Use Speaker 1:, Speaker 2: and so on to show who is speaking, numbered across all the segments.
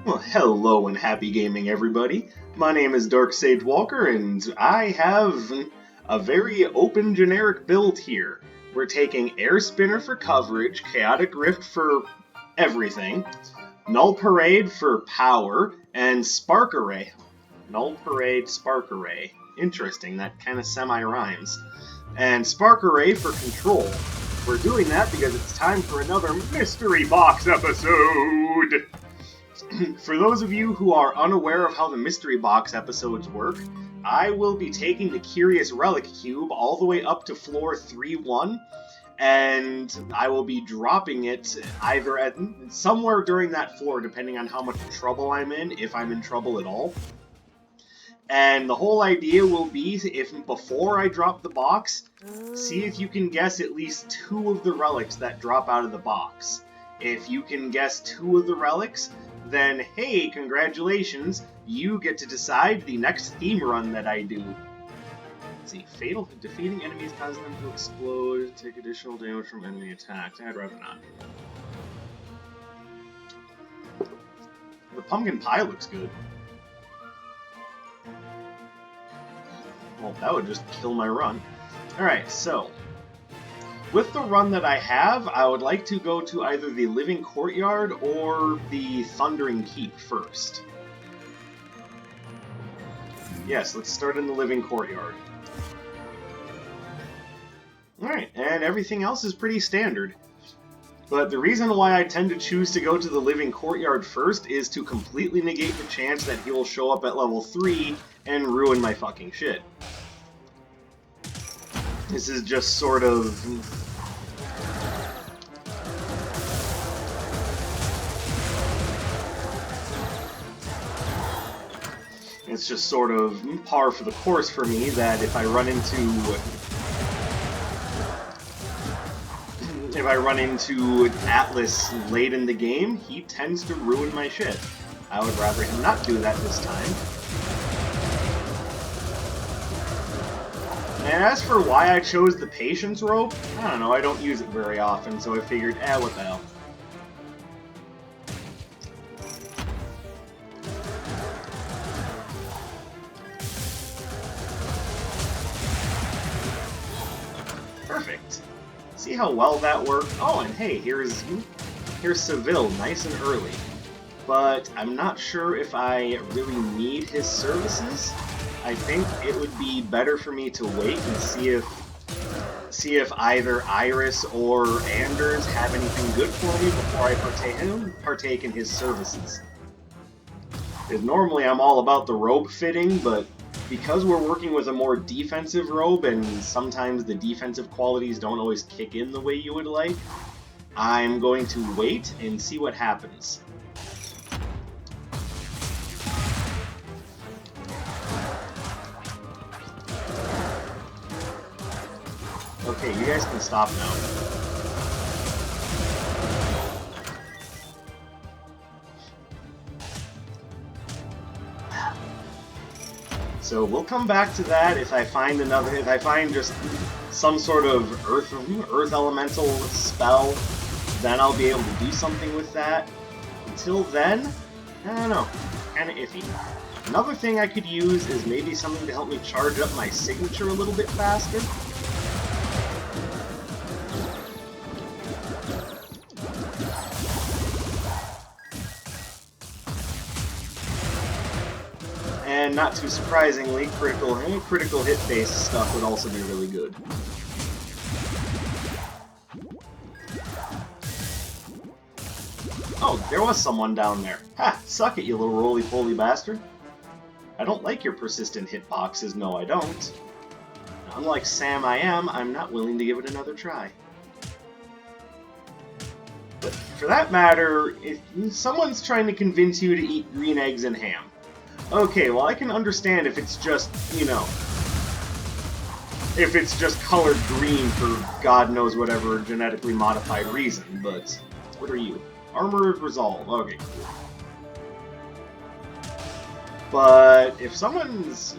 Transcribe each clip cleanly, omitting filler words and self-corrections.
Speaker 1: Well, hello and happy gaming, everybody. My name is Dark Sage Walker, and I have a very open generic build here. We're taking Air Spinner for coverage, Chaotic Rift for everything, Null Parade for power, and Spark Array. Null Parade, Spark Array. Interesting, that kind of semi-rhymes. And Spark Array for control. We're doing that because it's time for another Mystery Box episode! For those of you who are unaware of how the Mystery Box episodes work, I will be taking the Curious Relic Cube all the way up to floor 3-1, and I will be dropping it either at somewhere during that floor, depending on how much trouble I'm in, if I'm in trouble at all. And the whole idea will be, if before I drop the box, see if you can guess at least 2 of the relics that drop out of the box. If you can guess 2 of the relics, then hey, congratulations, you get to decide the next theme run that I do. Let's see, fatal, defeating enemies causing them to explode, take additional damage from enemy attacks. I'd rather not. The pumpkin pie looks good. Well, that would just kill my run. Alright, so with the run that I have, I would like to go to either the Living Courtyard or the Thundering Keep first. Yes, let's start in the Living Courtyard. Alright, and everything else is pretty standard. But the reason why I tend to choose to go to the Living Courtyard first is to completely negate the chance that he will show up at level 3 and ruin my fucking shit. This is just sort of... It's just sort of par for the course for me that if I run into Atlas late in the game, he tends to ruin my shit. I would rather him not do that this time. And as for why I chose the Patience Rope, I don't know, I don't use it very often, so I figured, what the hell. Perfect. See how well that worked? Oh, and hey, here's Seville, nice and early. But I'm not sure if I really need his services. I think it would be better for me to wait and see if either Iris or Anders have anything good for me before I partake in his services. Because normally I'm all about the robe fitting, but because we're working with a more defensive robe and sometimes the defensive qualities don't always kick in the way you would like, I'm going to wait and see what happens. Okay, you guys can stop now. So we'll come back to that if I find just some sort of earth elemental spell, then I'll be able to do something with that. Until then, I don't know, kinda iffy. Another thing I could use is maybe something to help me charge up my signature a little bit faster. And not too surprisingly, critical hit-based stuff would also be really good. Oh, there was someone down there. Ha! Suck it, you little roly-poly bastard. I don't like your persistent hitboxes, no I don't. Unlike Sam I'm not willing to give it another try. But for that matter, if someone's trying to convince you to eat green eggs and ham, okay, well I can understand if it's just, if it's just colored green for God knows whatever genetically modified reason, but what are you? Armor of Resolve, okay, cool. But if someone's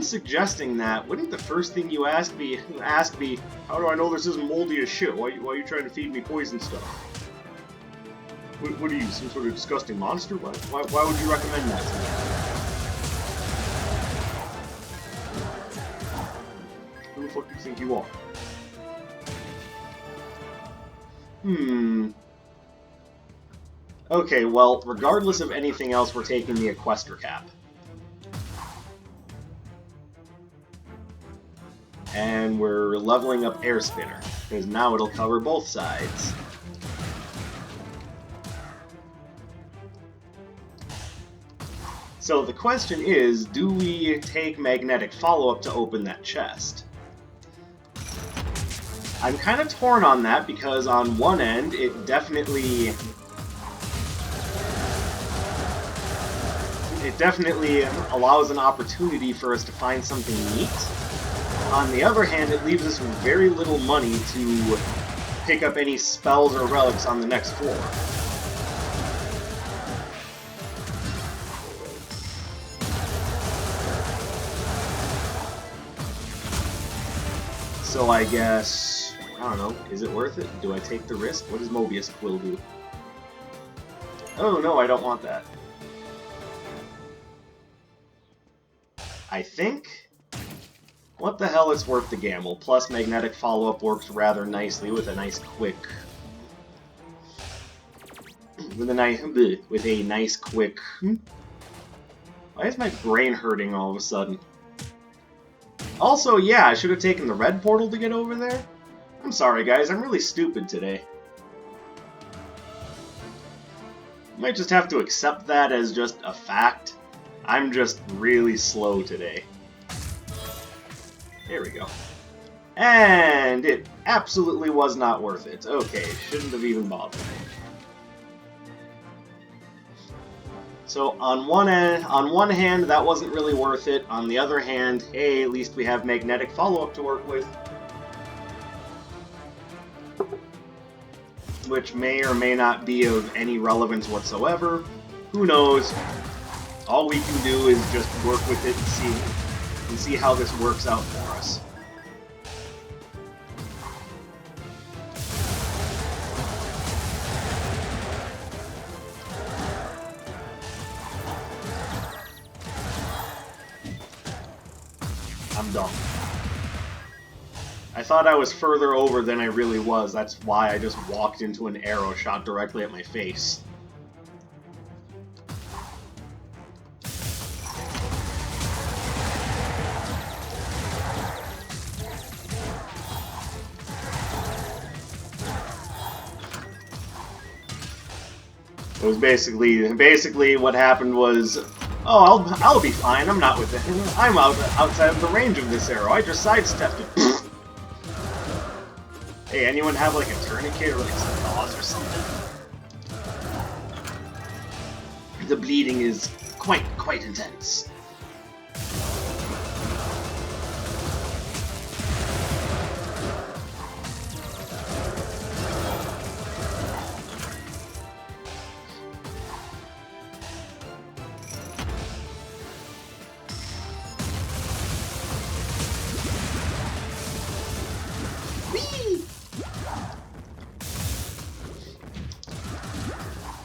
Speaker 1: suggesting that, wouldn't the first thing you ask be, how do I know this isn't moldy as shit? Why are you trying to feed me poison stuff? What are you, some sort of disgusting monster? Why would you recommend that to me? Who the fuck do you think you are? Okay, well, regardless of anything else, we're taking the Equestr Cap. And we're leveling up Air Spinner, because now it'll cover both sides. So the question is, do we take Magnetic Follow-Up to open that chest? I'm kind of torn on that, because on one end, it definitely allows an opportunity for us to find something neat. On the other hand, it leaves us with very little money to pick up any spells or relics on the next floor. So I guess, I don't know, is it worth it? Do I take the risk? What does Mobius Quill do? Oh no, I don't want that. I think, what the hell, it's worth the gamble. Plus, Magnetic Follow-Up works rather nicely with a nice quick... with a nice quick... Why is my brain hurting all of a sudden? Also, yeah, I should have taken the red portal to get over there. I'm sorry, guys, I'm really stupid today. Might just have to accept that as just a fact. I'm just really slow today. There we go. And it absolutely was not worth it. Okay, shouldn't have even bothered. So on one hand, that wasn't really worth it. On the other hand, hey, at least we have Magnetic Follow-Up to work with. Which may or may not be of any relevance whatsoever. Who knows? All we can do is just work with it and see how this works out for us. I'm dumb. I thought I was further over than I really was. That's why I just walked into an arrow shot directly at my face. It was basically what happened was, oh, I'll be fine. I'm not with it. I'm outside of the range of this arrow. I just sidestepped it. Hey, anyone have like a tourniquet or like some gauze or something? The bleeding is quite intense.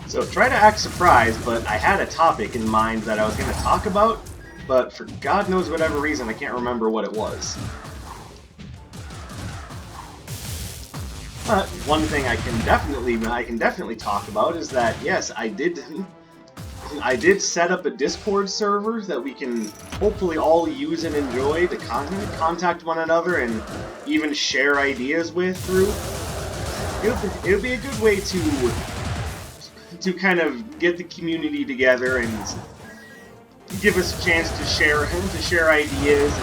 Speaker 1: So try to act surprised, but I had a topic in mind that I was going to talk about, but for God knows whatever reason, I can't remember what it was. But one thing I can definitely talk about is that yes, I did set up a Discord server that we can hopefully all use and enjoy to contact one another and even share ideas with through. It'll be a good way to kind of get the community together and give us a chance to share ideas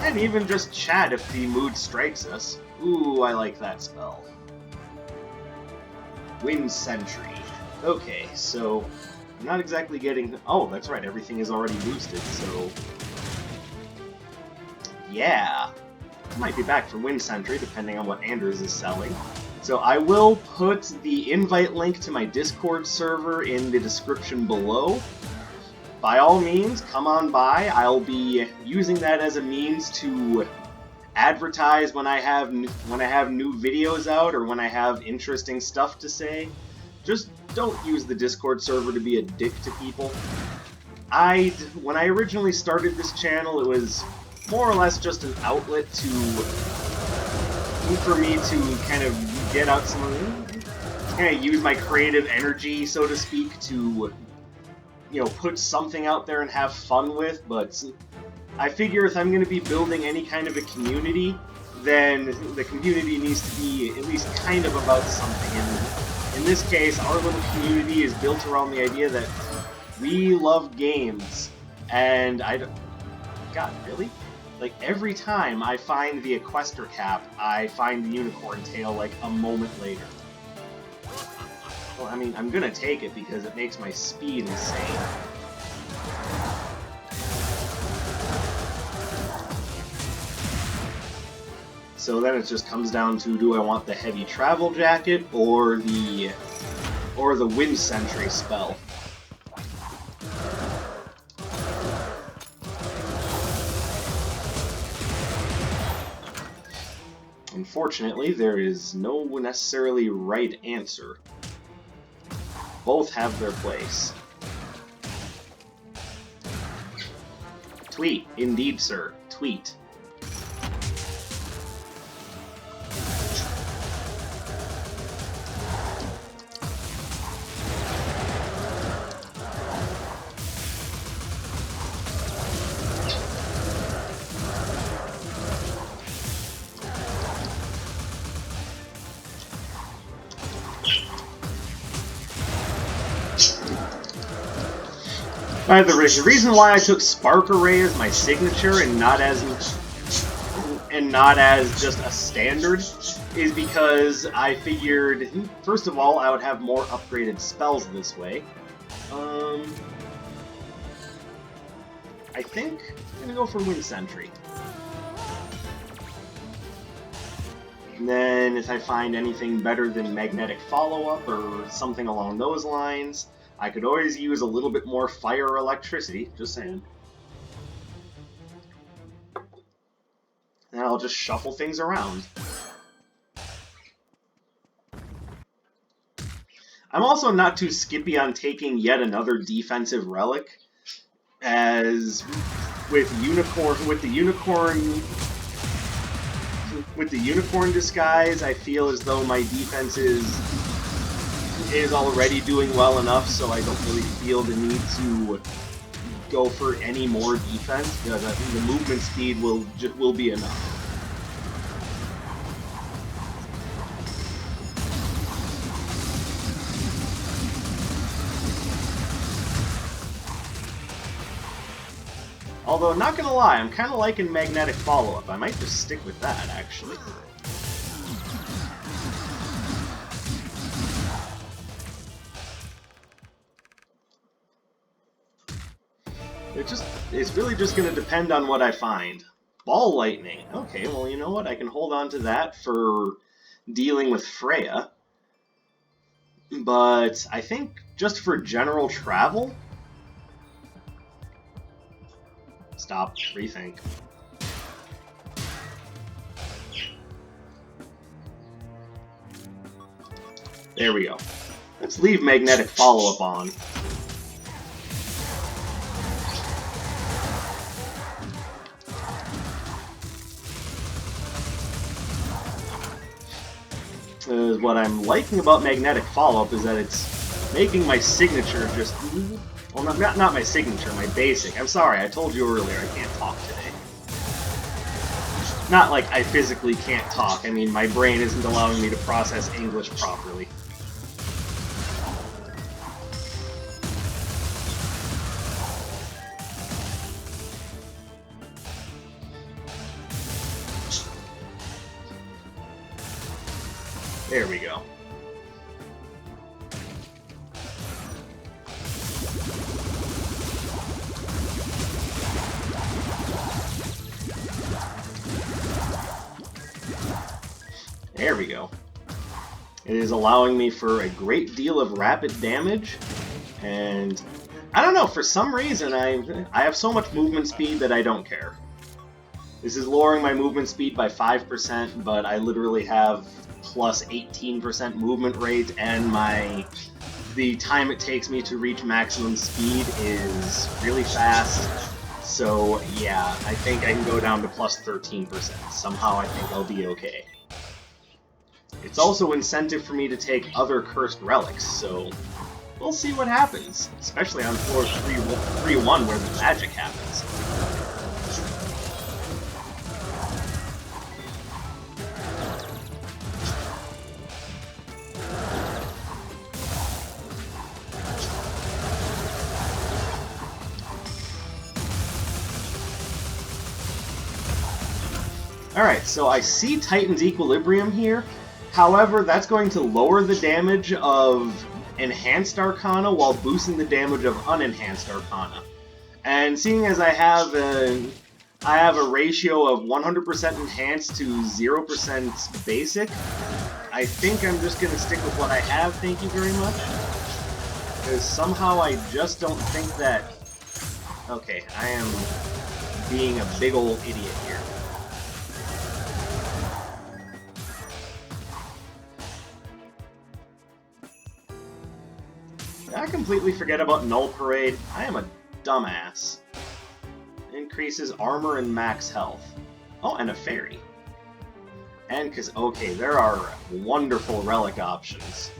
Speaker 1: and even just chat if the mood strikes us. Ooh, I like that spell. Wind Sentry. Okay, so I'm not exactly getting... Oh, that's right, everything is already boosted, so... Yeah. I might be back for Wind Sentry, depending on what Anders is selling. So I will put the invite link to my Discord server in the description below. By all means, come on by. I'll be using that as a means to advertise when I have new videos out or when I have interesting stuff to say. Just don't use the Discord server to be a dick to people. When I originally started this channel, it was more or less just an outlet for me to kind of get out kind of use my creative energy, so to speak, to, you know, put something out there and have fun with, but I figure if I'm going to be building any kind of a community, then the community needs to be at least kind of about something. And in this case, our little community is built around the idea that we love games, and God, really? Like, every time I find the Equester Cap, I find the Unicorn Tail, like, a moment later. Well, I mean, I'm gonna take it because it makes my speed insane. So then it just comes down to, do I want the Heavy Travel Jacket or the Wind Sentry spell? Unfortunately, there is no necessarily right answer. Both have their place. Tweet. Indeed, sir. Tweet. The reason why I took Spark Array as my signature and not as just a standard is because I figured, first of all, I would have more upgraded spells this way. I think I'm gonna go for Wind Sentry. And then if I find anything better than Magnetic Follow-Up or something along those lines, I could always use a little bit more fire or electricity, just saying. And I'll just shuffle things around. I'm also not too skippy on taking yet another defensive relic, as with the unicorn disguise, I feel as though my defense is already doing well enough, so I don't really feel the need to go for any more defense, because I think the movement speed will be enough. Although, not gonna lie, I'm kind of liking Magnetic Follow-Up. I might just stick with that, actually. It's really just going to depend on what I find. Ball Lightning. Okay, well, you know what? I can hold on to that for dealing with Freya. But I think just for general travel... Stop. Rethink. There we go. Let's leave Magnetic Follow-Up on. What I'm liking about Magnetic Follow-Up is that it's making my signature just... Well, not my signature, my basic. I'm sorry, I told you earlier I can't talk today. Not like I physically can't talk, I mean my brain isn't allowing me to process English properly. There we go. There we go. It is allowing me for a great deal of rapid damage, and I don't know, for some reason I have so much movement speed that I don't care. This is lowering my movement speed by 5%, but I literally have plus 18% movement rate, and the time it takes me to reach maximum speed is really fast. So yeah, I think I can go down to plus 13%. Somehow I think I'll be okay. It's also incentive for me to take other cursed relics, so we'll see what happens, especially on floor 3-1 where the magic happens. Alright, so I see Titan's Equilibrium here. However, that's going to lower the damage of Enhanced Arcana while boosting the damage of Unenhanced Arcana. And seeing as I have a ratio of 100% Enhanced to 0% Basic, I think I'm just going to stick with what I have, thank you very much. Because somehow I just don't think that... Okay, I am being a big old idiot here. I completely forget about Null Parade. I am a dumbass. Increases armor and max health. Oh, and a fairy. And okay, there are wonderful relic options.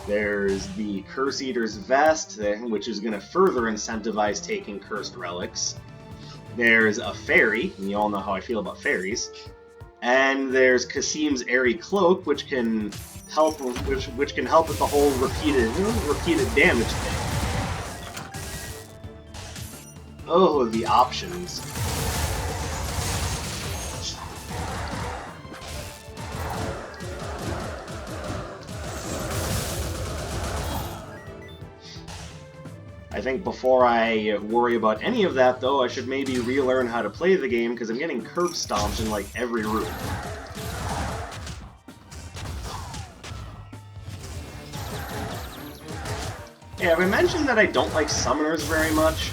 Speaker 1: There's the Curse Eater's Vest, which is going to further incentivize taking cursed relics. There's a fairy, and you all know how I feel about fairies. And there's Kasim's Airy Cloak, which can help with the whole repeated damage thing. Oh, the options. I think before I worry about any of that, though, I should maybe relearn how to play the game, because I'm getting curb stomped in, like, every room. Yeah, have I mentioned that I don't like summoners very much?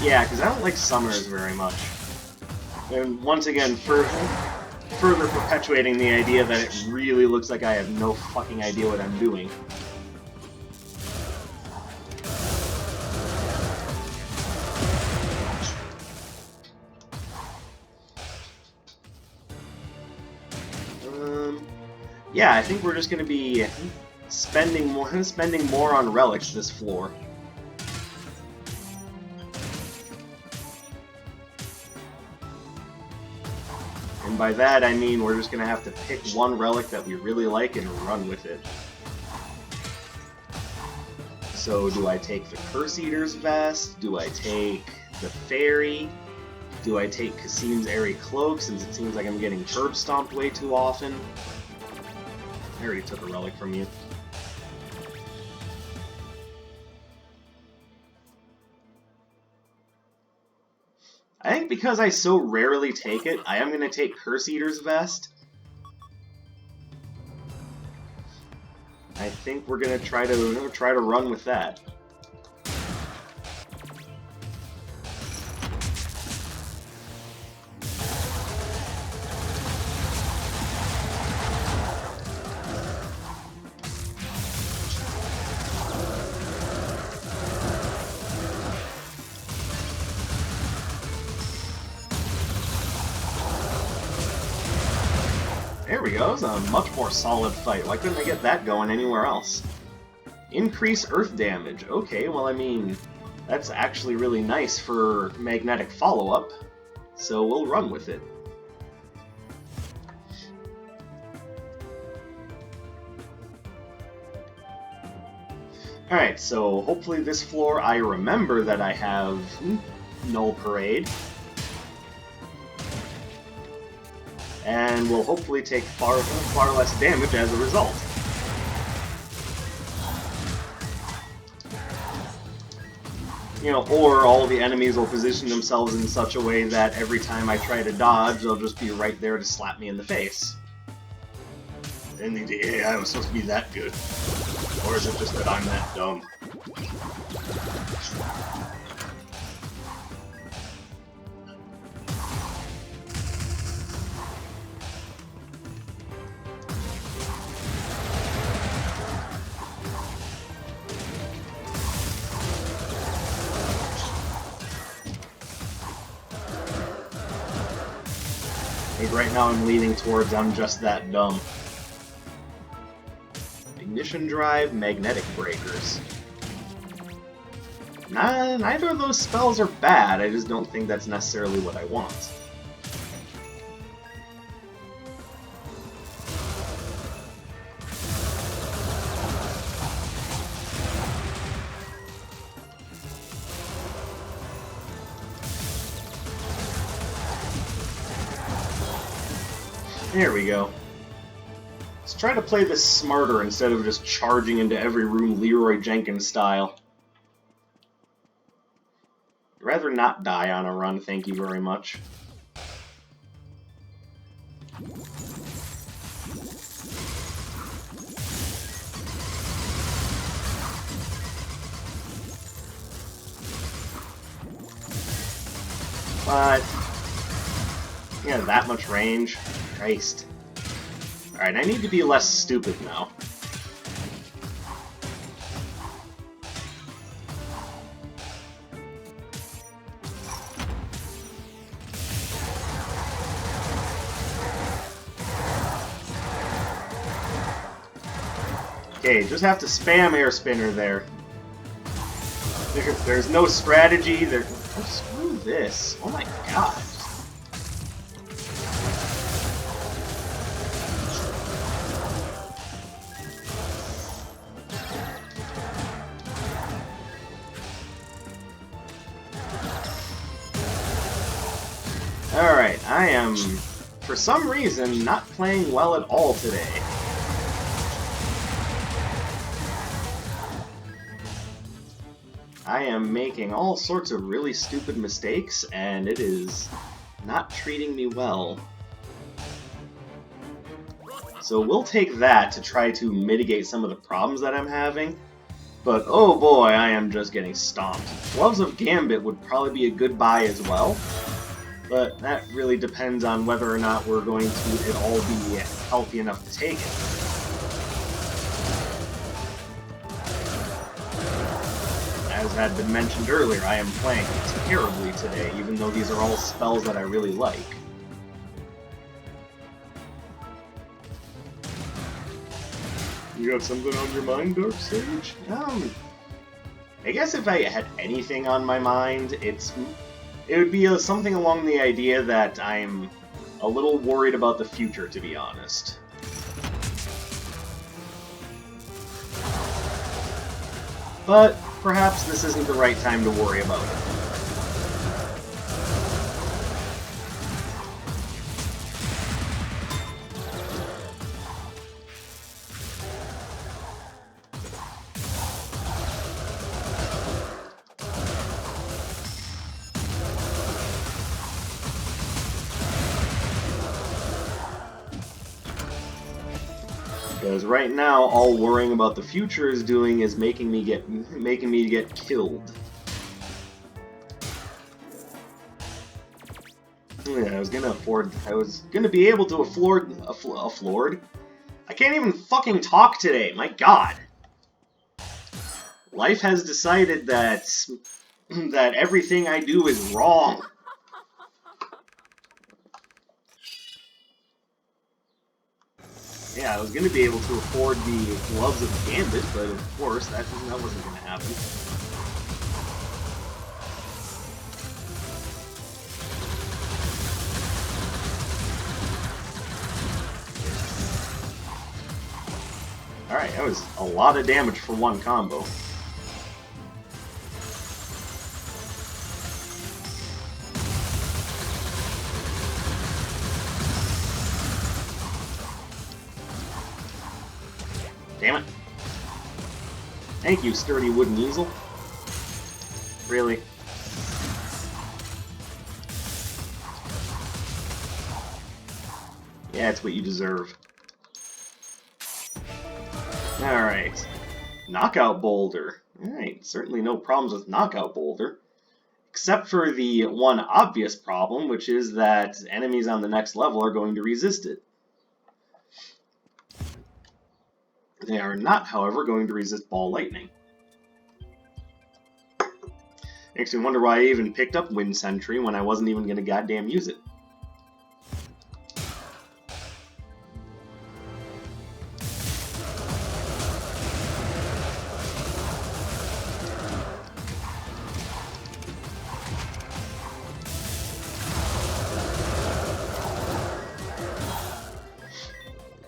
Speaker 1: Yeah, because I don't like summoners very much. And once again, further perpetuating the idea that it really looks like I have no fucking idea what I'm doing. Yeah, I think we're just going to be spending more on relics this floor. And by that I mean we're just going to have to pick one relic that we really like and run with it. So do I take the Curse Eater's Vest? Do I take the Fairy? Do I take Kasim's Airy Cloak, since it seems like I'm getting curb stomped way too often? I already took a relic from you. I think because I so rarely take it, I am going to take Curse Eater's Vest. I think we're going to try to run with that. There we go, it's a much more solid fight. Why couldn't I get that going anywhere else? Increase earth damage. Okay, well I mean, that's actually really nice for magnetic follow-up, so we'll run with it. Alright, so hopefully this floor I remember that I have Null Parade. And will hopefully take far less damage as a result. You know, or all the enemies will position themselves in such a way that every time I try to dodge, they'll just be right there to slap me in the face. And the AI was supposed to be that good. Or is it just that I'm that dumb? think right now I'm leaning towards I'm just that dumb. Ignition drive, magnetic breakers. Neither of those spells are bad, I just don't think that's necessarily what I want. There we go. Let's try to play this smarter instead of just charging into every room Leroy Jenkins style. I'd rather not die on a run, thank you very much. But yeah, that much range. Christ. Alright, I need to be less stupid now. Okay, just have to spam Air Spinner there. There's no strategy. Oh, screw this. Oh my god. Alright, I am, for some reason, not playing well at all today. I am making all sorts of really stupid mistakes, and it is not treating me well. So we'll take that to try to mitigate some of the problems that I'm having. But oh boy, I am just getting stomped. Gloves of Gambit would probably be a good buy as well. But that really depends on whether or not we're going to at all be healthy enough to take it. As had been mentioned earlier, I am playing terribly today, even though these are all spells that I really like. You got something on your mind, Dark Sage? I guess if I had anything on my mind, it would be something along the idea that I'm a little worried about the future, to be honest. But perhaps this isn't the right time to worry about it. Because right now, all worrying about the future is doing is making me get killed. Yeah, I was gonna be able to afford. I can't even fucking talk today. My God. Life has decided that everything I do is wrong. Yeah, I was going to be able to afford the Gloves of Gambit, but of course, that wasn't going to happen. Alright, that was a lot of damage for one combo. Damn it. Thank you, sturdy wooden easel. Really? Yeah, it's what you deserve. Alright. Knockout Boulder. Alright, certainly no problems with Knockout Boulder. Except for the one obvious problem, which is that enemies on the next level are going to resist it. They are not, however, going to resist Ball Lightning. Makes me wonder why I even picked up Wind Sentry when I wasn't even going to goddamn use it.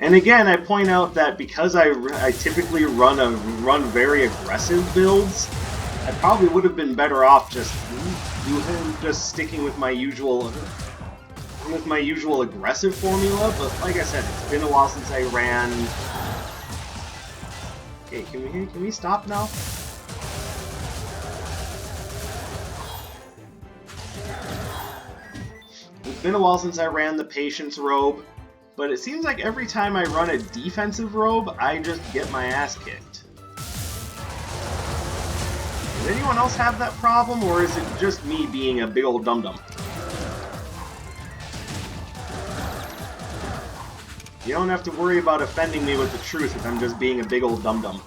Speaker 1: And again, I point out that because I typically run very aggressive builds, I probably would have been better off just sticking with my usual aggressive formula. But like I said, it's been a while since I ran. Okay, can we stop now? It's been a while since I ran the Patience robe. But it seems like every time I run a defensive robe, I just get my ass kicked. Does anyone else have that problem, or is it just me being a big old dum-dum? You don't have to worry about offending me with the truth if I'm just being a big old dum-dum.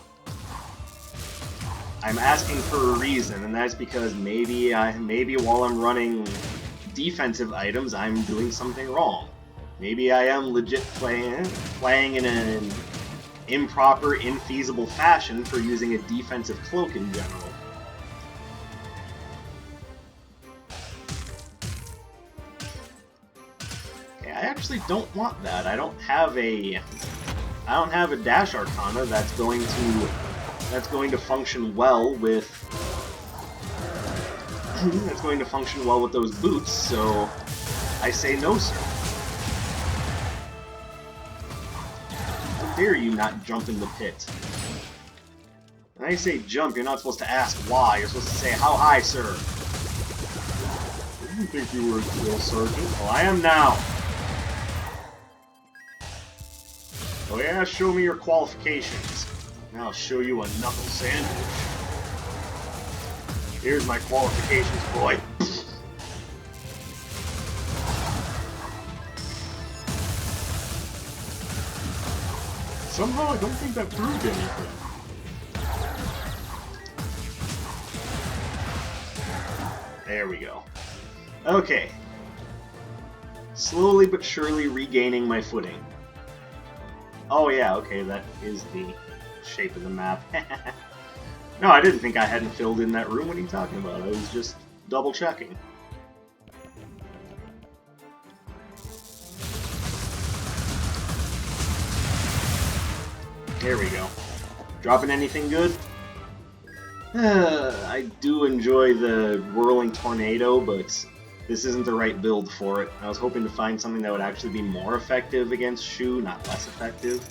Speaker 1: I'm asking for a reason, and that's because maybe while I'm running defensive items, I'm doing something wrong. Maybe I am legit playing in an improper, infeasible fashion for using a defensive cloak in general. Okay, I actually don't want that. I don't have a dash arcana that's going to function well with those boots. So I say no, sir. How dare you not jump in the pit? When I say jump, you're not supposed to ask why. You're supposed to say, how high, sir? Did you think you were a drill sergeant? Well, I am now. Oh yeah, show me your qualifications. Now I'll show you a knuckle sandwich. Here's my qualifications, boy. Somehow I don't think that proved anything. There we go. Okay. Slowly but surely regaining my footing. Oh yeah, okay, that is the shape of the map. No, I didn't think I hadn't filled in that room. What are you talking about? I was just double checking. There we go. Dropping anything good? I do enjoy the whirling tornado, but this isn't the right build for it. I was hoping to find something that would actually be more effective against Shu, not less effective.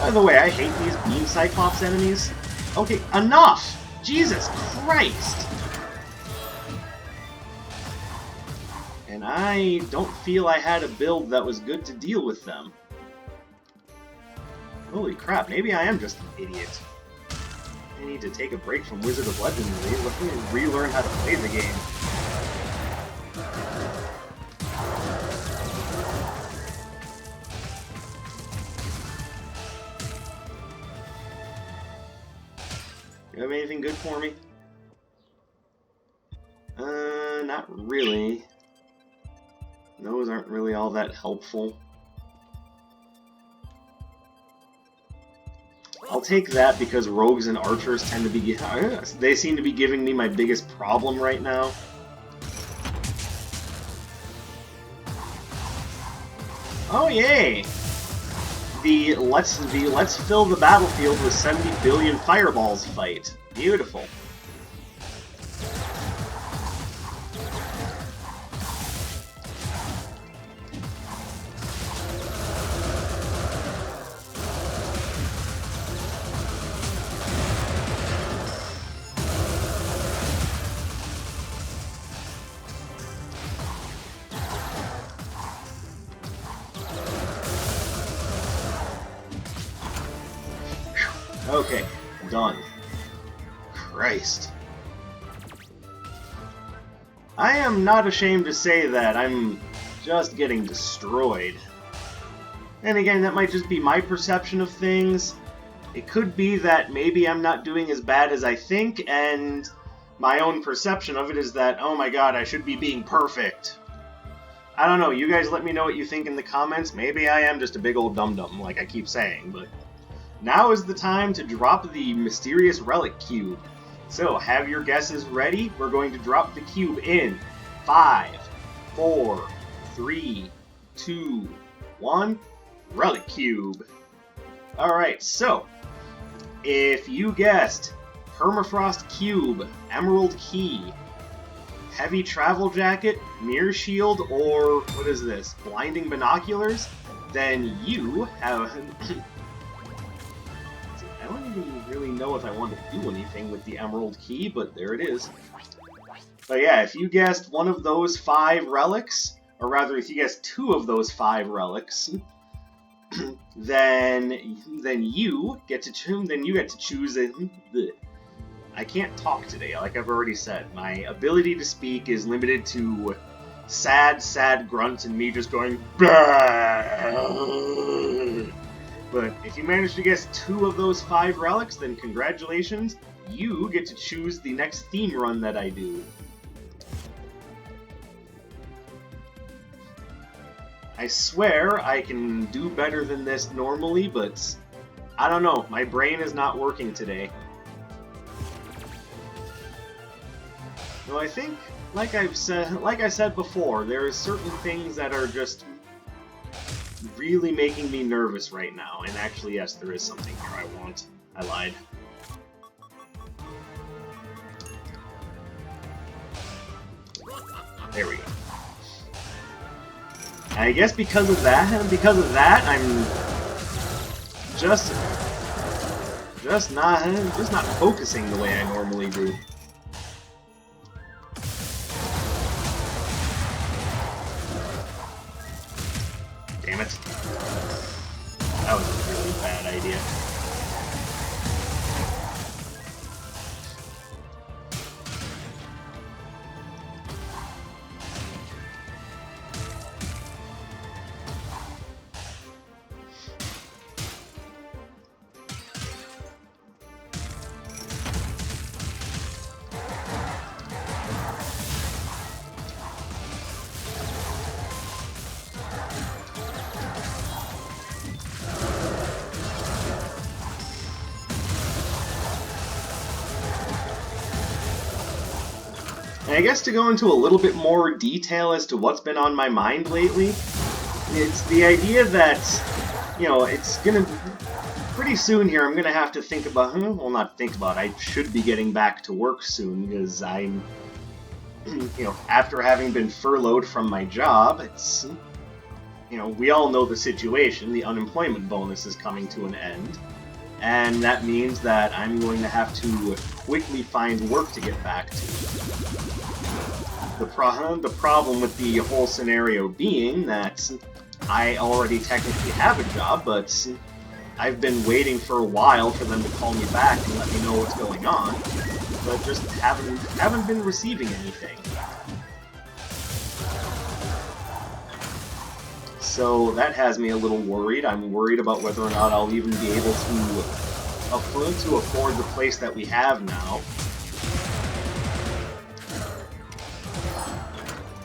Speaker 1: By the way, I hate these Beam Cyclops enemies. Okay, enough! Jesus Christ! And I don't feel I had a build that was good to deal with them. Holy crap, maybe I am just an idiot. I need to take a break from Wizard of Legendary. Let me relearn how to play the game. You have anything good for me? Not really. Those aren't really all that helpful. I'll take that because rogues and archers tend to be... They seem to be giving me my biggest problem right now. Oh yay! The let's fill the battlefield with 70 billion fireballs fight. Beautiful. Okay, done. Christ. I am not ashamed to say that I'm just getting destroyed. And again, that might just be my perception of things. It could be that maybe I'm not doing as bad as I think, and my own perception of it is that, oh my god, I should be being perfect. I don't know, you guys let me know what you think in the comments. Maybe I am just a big old dum-dum, like I keep saying, but now is the time to drop the Mysterious Relic Cube. So, have your guesses ready? We're going to drop the cube in 5, 4, 3, 2, 1. Relic Cube. Alright, so, if you guessed Permafrost Cube, Emerald Key, Heavy Travel Jacket, Mirror Shield, or what is this, Blinding Binoculars, then you have... I don't even really know if I want to do anything with the Emerald Key, but there it is. But yeah, if you guessed one of those 5 relics, or rather if you guessed 2 of those 5 relics, then you get to choose it. I can't talk today, like I've already said. My ability to speak is limited to sad grunts and me just going bah! But if you manage to guess 2 of those 5 relics, then congratulations, you get to choose the next theme run that I do. I swear I can do better than this normally, but I don't know, my brain is not working today. Though I think, like I said before, there are certain things that are just really making me nervous right now. And actually, yes, there is something here I want. I lied. There we go. I guess because of that, I'm just not focusing the way I normally do. Damn it. That was a really bad idea. And I guess to go into a little bit more detail as to what's been on my mind lately, it's the idea that, you know, it's gonna... Pretty soon here, I'm gonna have to think about... Well, not think about, I should be getting back to work soon, because I'm... You know, after having been furloughed from my job, it's... You know, we all know the situation. The unemployment bonus is coming to an end. And that means that I'm going to have to quickly find work to get back to. The problem with the whole scenario being that I already technically have a job, but I've been waiting for a while for them to call me back and let me know what's going on, but just haven't been receiving anything. So that has me a little worried. I'm worried about whether or not I'll even be able to afford the place that we have now.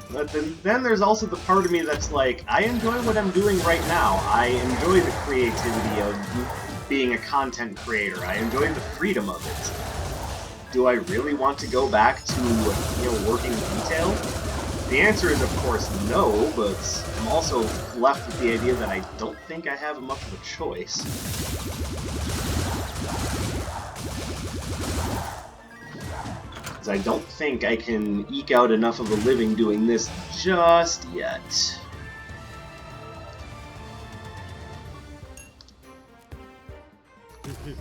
Speaker 1: But then there's also the part of me that's like, I enjoy what I'm doing right now. I enjoy the creativity of being a content creator. I enjoy the freedom of it. Do I really want to go back to, you know, working retail? The answer is, of course, no, but I'm also left with the idea that I don't think I have much of a choice. Because I don't think I can eke out enough of a living doing this just yet.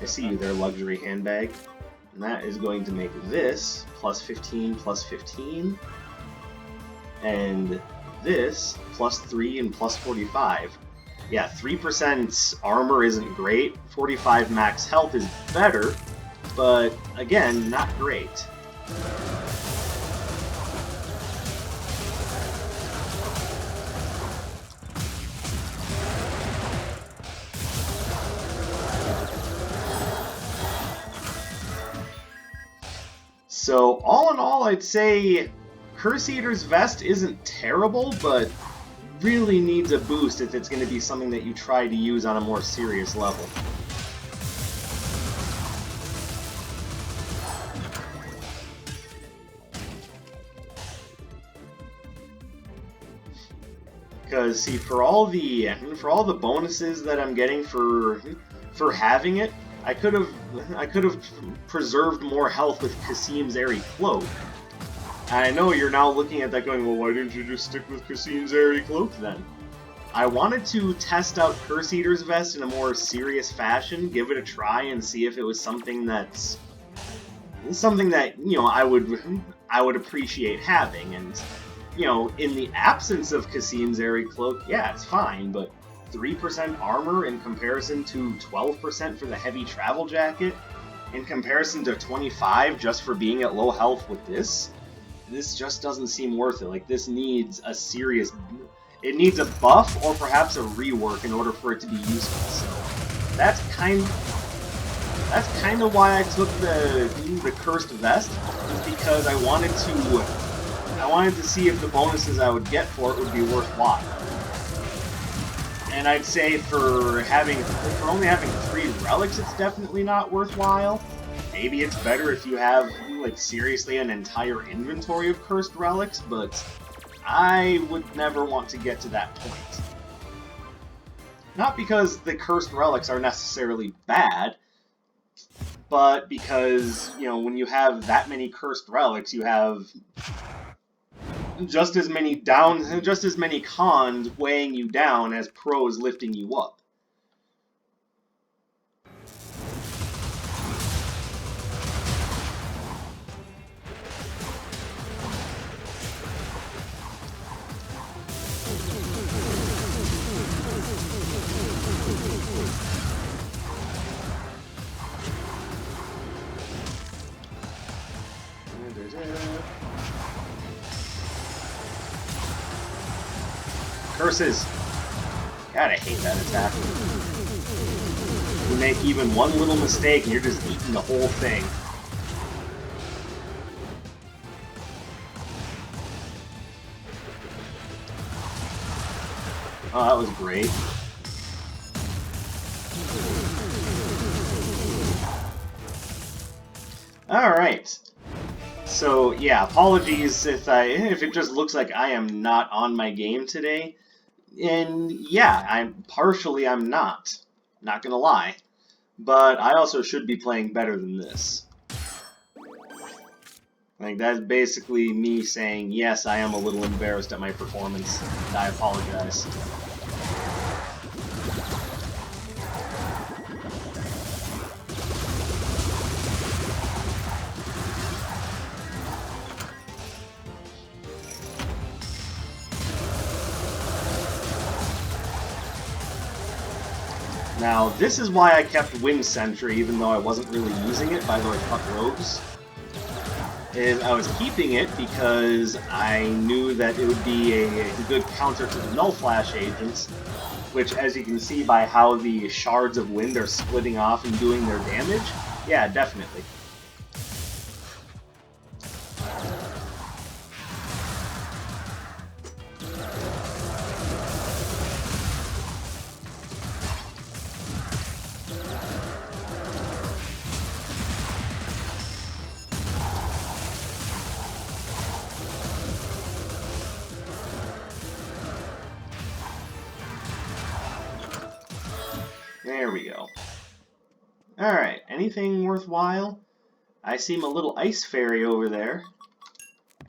Speaker 1: I see you there, luxury handbag. And that is going to make this plus 15 plus 15. And this, plus 3 and plus 45. Yeah, 3% armor isn't great, 45 max health is better, but again, not great. So, all in all, I'd say Curse Eater's Vest isn't terrible, but really needs a boost if it's going to be something that you try to use on a more serious level. Because see, for all the bonuses that I'm getting for having it, I could have preserved more health with Kasim's Airy Cloak. And I know you're now looking at that going, well, why didn't you just stick with Kasim's Airy Cloak then? I wanted to test out Curse Eater's Vest in a more serious fashion, give it a try, and see if it was something that I would appreciate having. And in the absence of Kasim's Airy Cloak, yeah, it's fine, but 3% armor in comparison to 12% for the heavy travel jacket, in comparison to 25 just for being at low health with this just doesn't seem worth it. Like, this needs a serious... It needs a buff or perhaps a rework in order for it to be useful, so that's kind of why I took the Cursed Vest, is because I wanted to see if the bonuses I would get for it would be worthwhile. And I'd say for only having 3 relics, it's definitely not worthwhile. Maybe it's better if you have, like, seriously an entire inventory of cursed relics, but I would never want to get to that point. Not because the cursed relics are necessarily bad, but because, when you have that many cursed relics, you have just as many cons weighing you down as pros lifting you up. Curses! God, I hate that attack. You make even one little mistake and you're just eating the whole thing. Oh, that was great. Alright. So, yeah, apologies if it just looks like I am not on my game today. And yeah, I'm not gonna lie. But I also should be playing better than this. Like, that's basically me saying, yes, I am a little embarrassed at my performance. And I apologize. Now, this is why I kept Wind Sentry, even though I wasn't really using it, by the way, fuck rogues. I was keeping it because I knew that it would be a good counter to the Null Flash agents, which, as you can see by how the Shards of Wind are splitting off and doing their damage, yeah, definitely. There we go. Alright, anything worthwhile? I see my little ice fairy over there.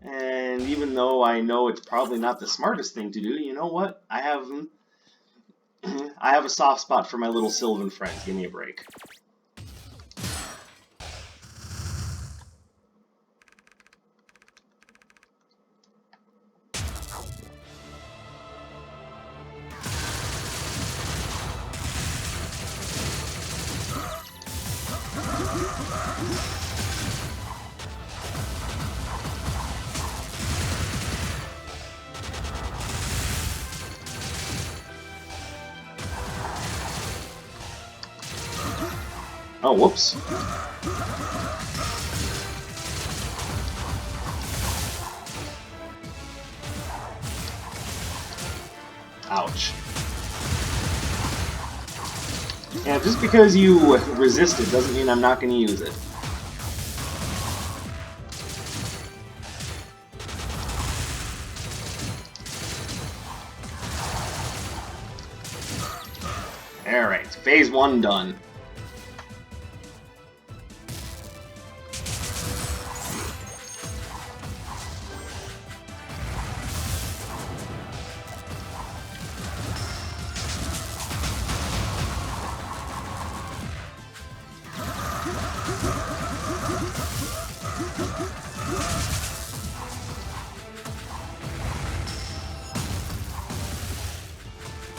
Speaker 1: And even though I know it's probably not the smartest thing to do, you know what? I have a soft spot for my little Sylvan friends. Give me a break. Oh, whoops. Ouch. Yeah, just because you resist it doesn't mean I'm not going to use it. Alright, phase 1 done.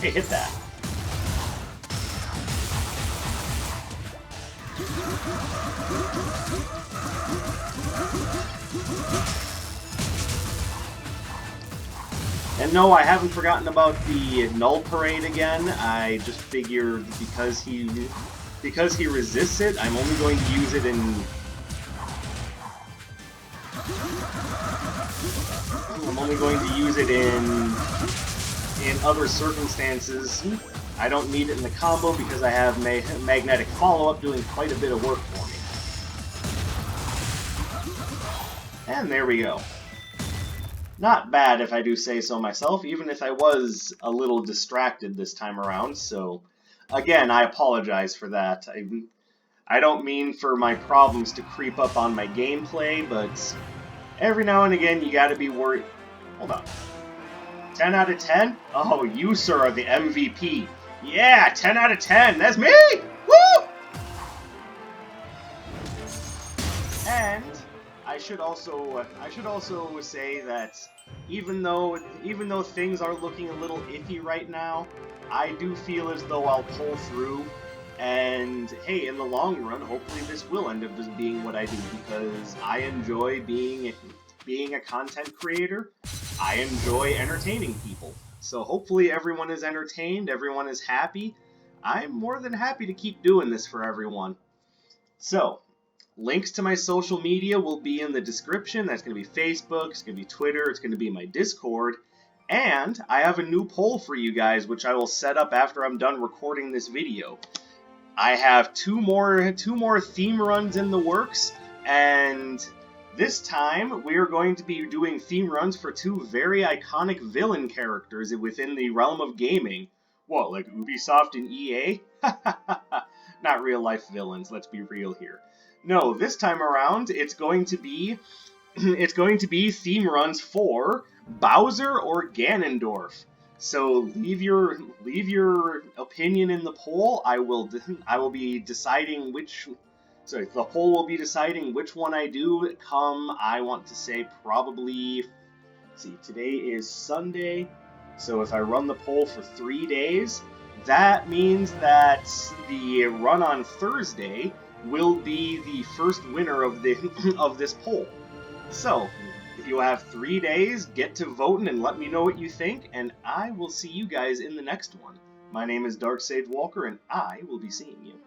Speaker 1: Hey, hit that. And no, I haven't forgotten about the Null Parade again. I just figured because he resists it, I'm only going to use it in... I'm only going to use it in other circumstances. I don't need it in the combo because I have Magnetic Follow-Up doing quite a bit of work for me. And there we go. Not bad if I do say so myself, even if I was a little distracted this time around, so again, I apologize for that. I don't mean for my problems to creep up on my gameplay, but every now and again you gotta be worried. Hold on. 10 out of 10? Oh, you, sir, are the MVP. Yeah, 10 out of 10. That's me! Woo! And I should also say that even though things are looking a little iffy right now, I do feel as though I'll pull through. And hey, in the long run, hopefully this will end up just being what I do, because I enjoy being a content creator. I enjoy entertaining people. So hopefully everyone is entertained, everyone is happy. I'm more than happy to keep doing this for everyone. So, links to my social media will be in the description. That's going to be Facebook, it's going to be Twitter, it's going to be my Discord. And I have a new poll for you guys, which I will set up after I'm done recording this video. I have two more theme runs in the works, and this time we are going to be doing theme runs for two very iconic villain characters within the realm of gaming. What, like Ubisoft and EA? Not real life villains, let's be real here. No, this time around it's going to be theme runs for Bowser or Ganondorf. So leave your opinion in the poll. I will be deciding which. Sorry, the poll will be deciding which one I do. Come, I want to say probably. See, today is Sunday, so if I run the poll for 3 days, that means that the run on Thursday will be the first winner of this poll. So, if you have 3 days, get to voting and let me know what you think, and I will see you guys in the next one. My name is Dark Sage Walker, and I will be seeing you.